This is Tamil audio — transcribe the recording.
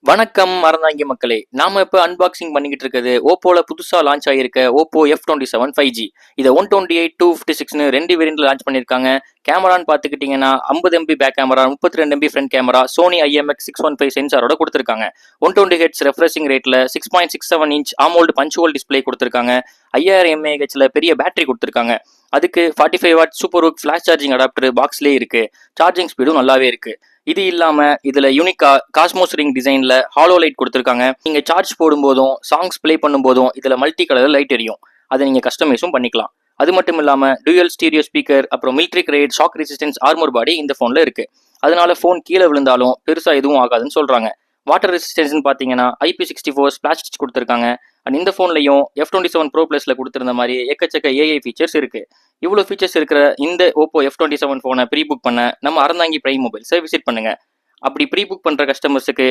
வணக்கம் மறந்தாங்க மக்களே. நாம இப்ப அன்பாக்சிங் பண்ணிக்கிட்டு இருக்கிறது ஓப்போல புதுசா லான்ச் ஆகியிருக்க ஓப்போ F27 5G. இதை 128 256 ரெண்டு வேரியன்ட்ல லான்ச் பண்ணிருக்காங்க. கேமரான்னு பாத்துக்கிட்டீங்கன்னா 50 MB back camera, 32 MB front camera, Sony IMX615 சென்சாரோட கொடுத்திருக்காங்க. 120 Hz ரெஃப்ரெஷிங் ரேட்ல 6.67 இன்ச் ஆமோல்டு பஞ்சுவல் டிஸ்பிளே கொடுத்திருக்காங்க. 5000 mAhல பெரிய பேட்டரி கொடுத்திருக்காங்க. அதுக்கு 45 watt super hook flash charging adapter பாக்ஸ்லேயே இருக்கு. சார்ஜிங் ஸ்பீடும் நல்லாவே இருக்கு. இது இல்லாம இதுல யூனிக்கா காஸ்மோஸ் ரிங் டிசைன்ல ஹாலோ லைட் கொடுத்திருக்காங்க. நீங்க சார்ஜ் போடும் போதும் சாங்ஸ் பிளே பண்ணும் போதும் இதுல மல்டி கலர் லைட் எரியும். அதை நீங்க கஸ்டமைஸும் பண்ணிக்கலாம். அது மட்டும் இல்லாம டூயல் ஸ்டீரியோ ஸ்பீக்கர், அப்புறம் military grade shock resistance armour body இந்த போன்ல இருக்கு. அதனால போன் கீழே விழுந்தாலும் பெருசா எதுவும் ஆகாதுன்னு சொல்றாங்க. வாட்டர் ரெசிஸ்டன்ஸ் பாத்தீங்கன்னா IP64 ஸ்பிளாஷ் ஸ்டிச் கொடுத்திருக்காங்க. அண்ட் இந்த போன்லயும் F27 Pro Plusல கொடுத்திருந்த மாதிரி எக்கச்சக்க AI ஃபீச்சர்ஸ் இருக்கு. இவ்வளவு ஃபீச்சர்ஸ் இருக்கிற இந்த ஓப்போ F27 போனை ப்ரீ புக் பண்ண நம்ம அறந்தாங்கி பிரைம் மொபைல்ஸை விசிட் பண்ணுங்க. அப்படி ப்ரீ புக் பண்ற கஸ்டமர்ஸுக்கு